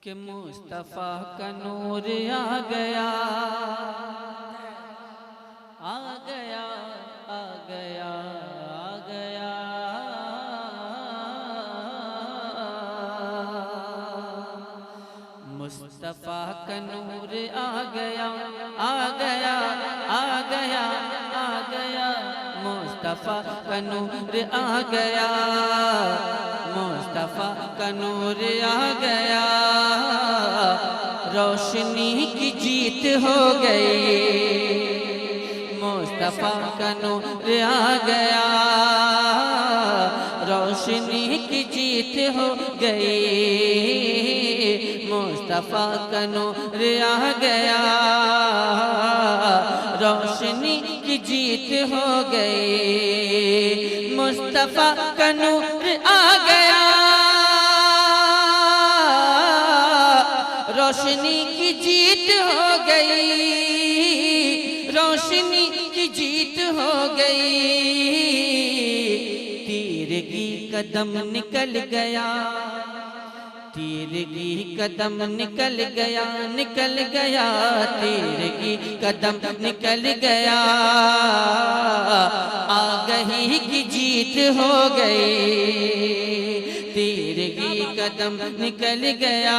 कि मुस्तफा का नूर आ गया, आ गया, आ गया, आ गया। मुस्तफा का नूर आ गया, आ गया, आ गया, आ गया। मुस्तफा का नूर आ गया, मुस्तफा का नूर आ गया। रोशनी की जीत हो गई, मुस्तफा का नूर आ गया। रोशनी की जीत हो गई, मुस्तफा का नूर आ गया। रोशनी की जीत हो गई, मुस्तफा का नूर आ गया। रोशनी की जीत हो गई, रोशनी की जीत हो गई। तीर की कदम निकल गया, तीर की कदम निकल गया, निकल गया। तीर की कदम निकल गया, आ गई की जीत हो गई। तीर की कदम निकल गया,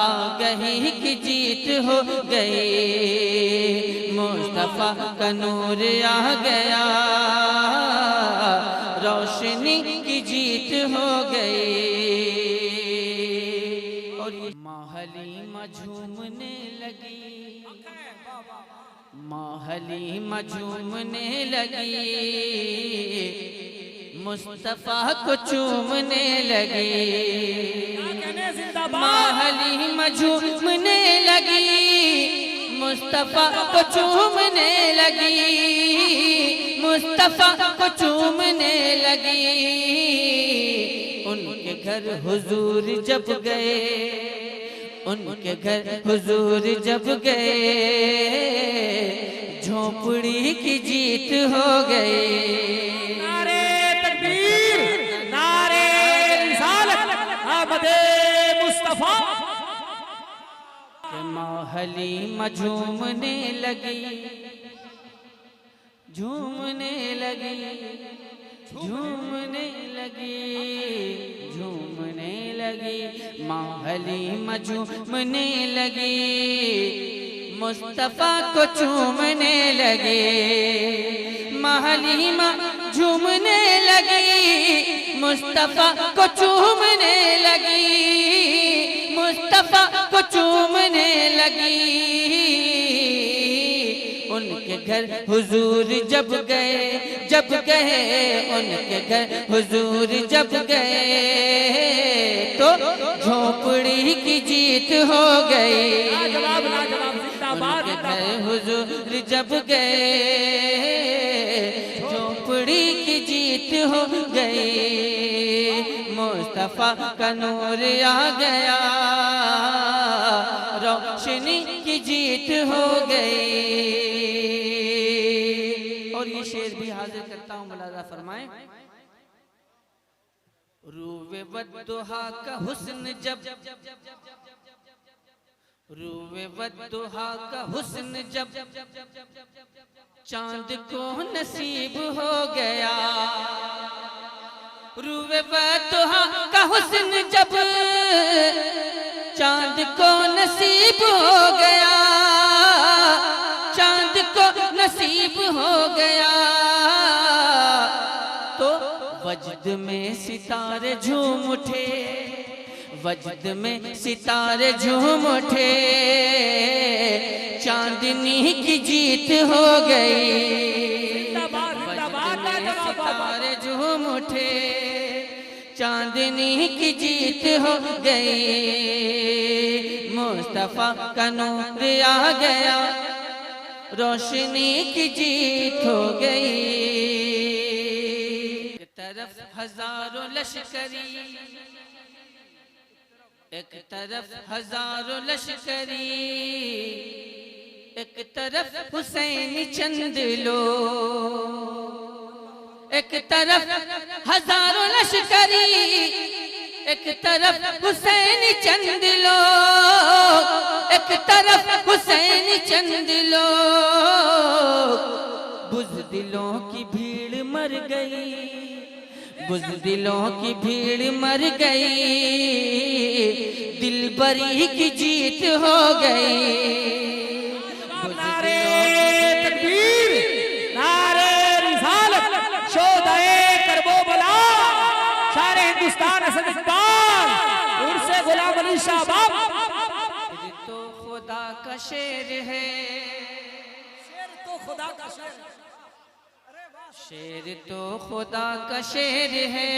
आ गई की जीत हो गई। मुस्तफा का नूर आ गया, रोशनी की जीत हो गई। और महलीमा झूमने लगी, महलीमा झूमने लगी। मुस्तफा को चूमने लगी, महलीमा झूमने लगी। मुस्तफा को चूमने लगी, मुस्तफा को चूमने लगी। उनके घर हुजूर जब गए, उनके घर हुजूर जब गए। झोपड़ी की जीत हो गई। नारे तकबीर, नारे रिसालत, आमदे मुस्तफा। के महलीमा झूमने लगी, झूमने लगी, झूमने लगी, झूमने लगी। महलीमा झूमने लगी, मुस्तफा को चूमने लगे। महलीमा झूमने लगी, मुस्तफा को चूमने लगी, मुस्तफा को चूमने लगी। उनके घर हुजूर जब गए, जब गए। उनके घर हुजूर जब गए, तो झोपड़ी की जीत हो गई। उनके घर हुजूर जब गए, झोपड़ी की जीत हो गई। मुस्तफा का नूर आ गया, रोशनी की जीत हो गई। और ये शेर भी हाजिर करता हूँ, मुलाजा फरमाएं। रूवे वद्दुहा का हुस्न जब, रूवे वद्दुहा का हुस्न जब चांद को नसीब हो गया। रूवे वद्दुहा का हुस्न जब चांद को नसीब हो गया, चांद को नसीब हो गया। तो वजद में सितारे झूम उठे, वजद में सितारे झूम उठे। चांदनी की जीत हो गई, वजद में सितारे झूम उठे। चांदनी की जीत हो गई, मुस्तफा का नूर आ गया। रोशनी की जीत हो गई। एक तरफ हजारों लश्करी, एक तरफ हजारों लश्करी। एक तरफ हुसैन चंद लो, एक तरफ हजारों लश्करी। एक तरफ हुसैन चंद लोग, एक तरफ हुसैन चंद लोग, बुज़दिलों की भीड़ मर गई, बुज़दिलों की भीड़ मर गई, दिलबरी की जीत हो गई। नारे तकबीर, नारे रिसालत, शोदाए करबला, सारे हिंदुस्तान असद इकबाल, उर्से गुलाम अली शाह बाब। ये तो खुदा का शेर है, शेर तो खुदा का शेर, शेर तो खुदा का शेर है,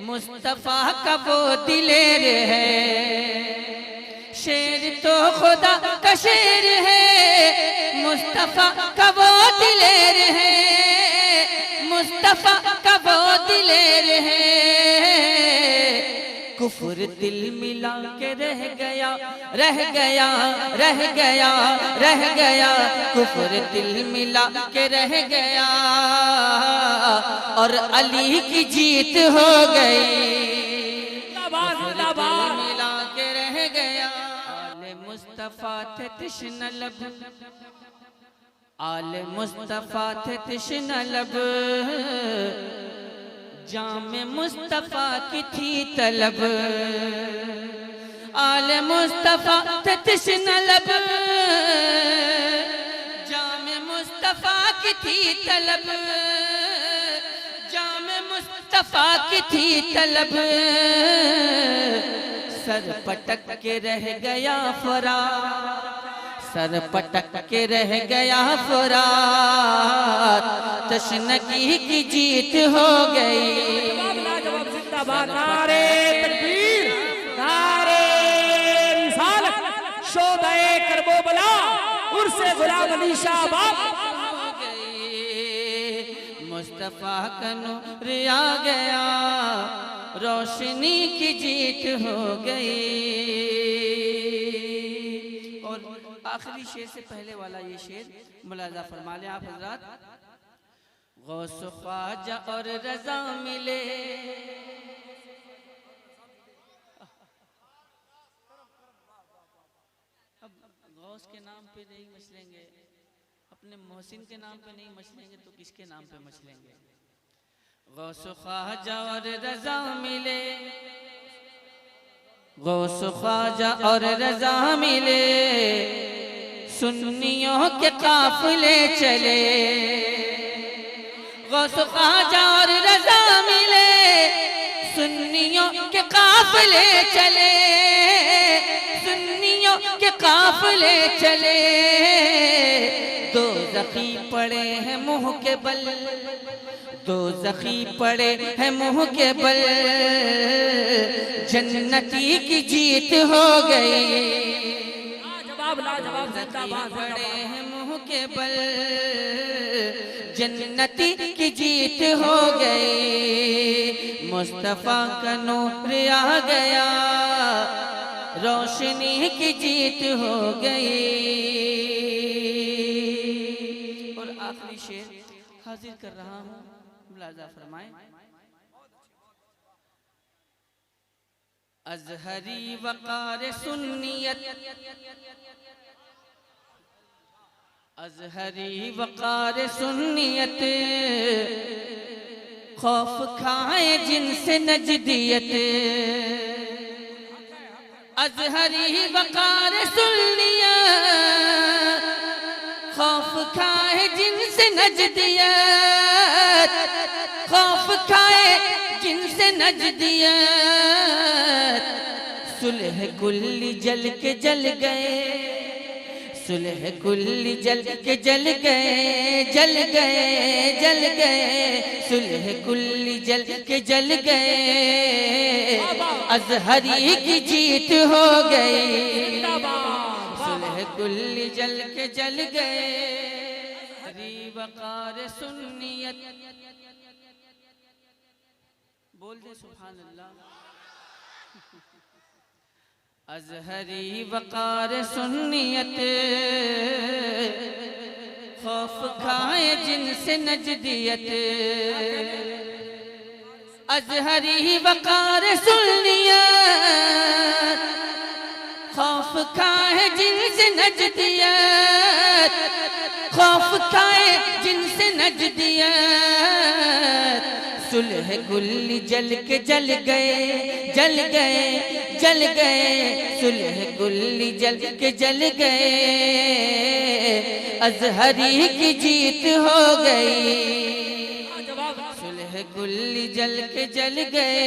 मुस्तफा का वो दिलेर है। शेर तो खुदा का शेर है, मुस्तफा का वो दिलेर है, मुस्तफा का वो दिलेर है। कुफर दिल मिला के रह गया, रह गया, रह गया, रह गया, कुफर दिल मिला के रह गया, और अली की जीत हो गई। मिला के रह गया, आले मुस्तफा थे तृष्णा लब, आले मुस्तफा थे तृष्णा लब, जामे मुस्तफा की थी तलब, आले मुस्तफा थे तृष्णा लब, जामे मुस्तफा की थी तलब, जामे मुस्तफा की थी तलब, सर पटक के रह गया फरार, सर पटक के रह गया फरार, तशनगी की जीत हो गई। जिंदाबाद, नारे तकबीर, नारे रिसालत, शोदाए करबला, उर्से गुलाम अली शाह बाब। मुस्तफा का नूर आ गया, रोशनी की जीत हो गई। और आखिरी शेर से पहले वाला ये शेर मुलाजा फरमा लें आप हजरात। गौस ख्वाजा और रजा मिले, अब गौस के नाम पे नहीं मचलेंगे, अपने मोहसिन के नाम पे नहीं मचलेंगे तो किसके नाम पे मचलेंगे। गौस ख्वाजा और रजा मिले, गौस ख्वाजा और रजा मिले, सुन्नियों के काफिले चले। गौस ख्वाजा और रजा मिले, सुन्नियों के काफिले चले, सुन्नियों के काफिले चले। दो ज़ख़ी पड़े हैं मुँह के बल, दो ज़ख़ी पड़े हैं मुँह के बल, जन्नती की जीत हो गई। जवाब लाजवाब, जिंदाबाद पड़े हैं मुँह के बल, जन्नती की जीत हो गई। मुस्तफ़ा का नूर आ गया, रोशनी की जीत हो गई। और आखिरी शेर हाजिर कर रहा हूँ, मुलाजा फरमाएं। अज़हरी वक़ार सुन्नियत, अज़हरी वक़ार सुन्नियत, खौफ खाए जिनसे नजदियत। अज़हरी वक़ार सुन्नियत, खौफ खाए जिनसे नजदियत, खौफ खाए जिनसे नजदियत। सुलह कुल्ली जल के जल गए, सुलह कुल्ली जल के जल गए, जल गए, जल गए, सुलह कुल्ली जल के जल गए। अज़हरी की जीत हो गई, सुलह कुल्ली जल के जल गए। अज़हरी वक़ार सुन्नियत, बोल दे सुभान अल्लाह। अज़हरी वक़ार सुन्नियत, खौफ खाए जिनसे नजदियत। अजहरी वकार सुन्नियत, खौफ खाए जिनसे नजदियत, खौफ खाए जिनसे नजदियत। सुलह कुल्ली जल के जल गए, जल गए, जल गए, सुलह कुल्ली जल के जल गए। अजहरी की जीत हो गई, सुलह कुल्ली जल के जल गए।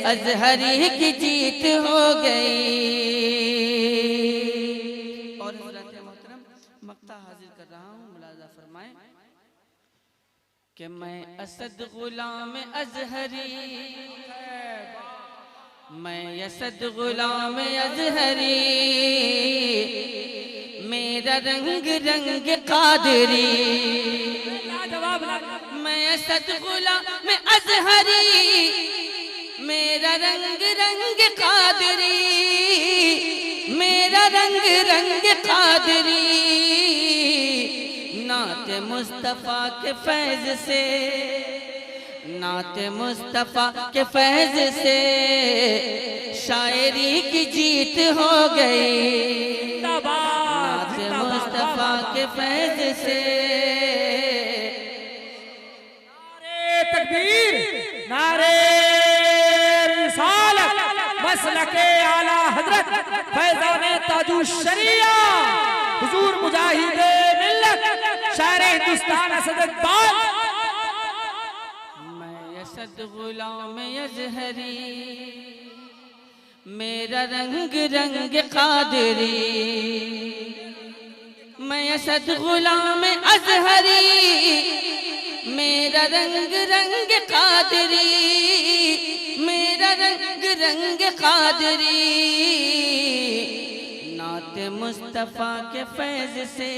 अजहरी की जीत हो गई। और हज़रत मोहतरम मक्ता हाजिर कर रहा हूँ, मुलाज़ा फरमाएं कि मैं असद गुलाम अजहरी, मैं असद गुलाम अजहरी, मेरा रंग रंग कादरी। मैं असद गुलाम अजहरी, मेरा रंग रंग कादरी, मेरा रंग रंग कादरी। नाते मुस्तफ़ा के फैज़ से, नाते मुस्तफ़ा के फैज़ से शायरी की जीत हो गई। नाते मुस्तफ़ा के फैज़ से। नारे तकबीर, नारे रिसालत, मसलके आला हजरत फैज़ाने ताजुश शरिया हुजूर मुजाहिदे मिल्लत शारे हिंदुस्तान असद इक़बाल। मैं असद गुलाम अजहरी, मेरा रंग रंग कादरी। मैं असद गुलाम अजहरी, मेरा रंग रंग कादरी, मेरा रंग रंग कादरी। नाते मुस्तफ़ा के फैज़ से,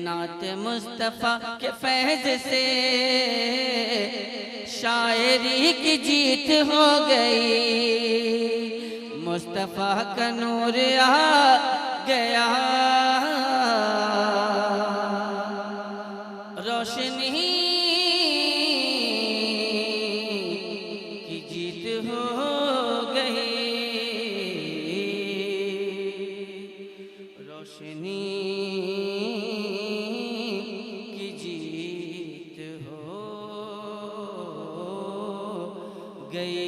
नाते मुस्तफ़ा के फैज़ से शायरी की जीत हो गई। मुस्तफ़ा का नूर आ गया, रोशनी की जीत हो गई, रोशनी की जीत हो गई।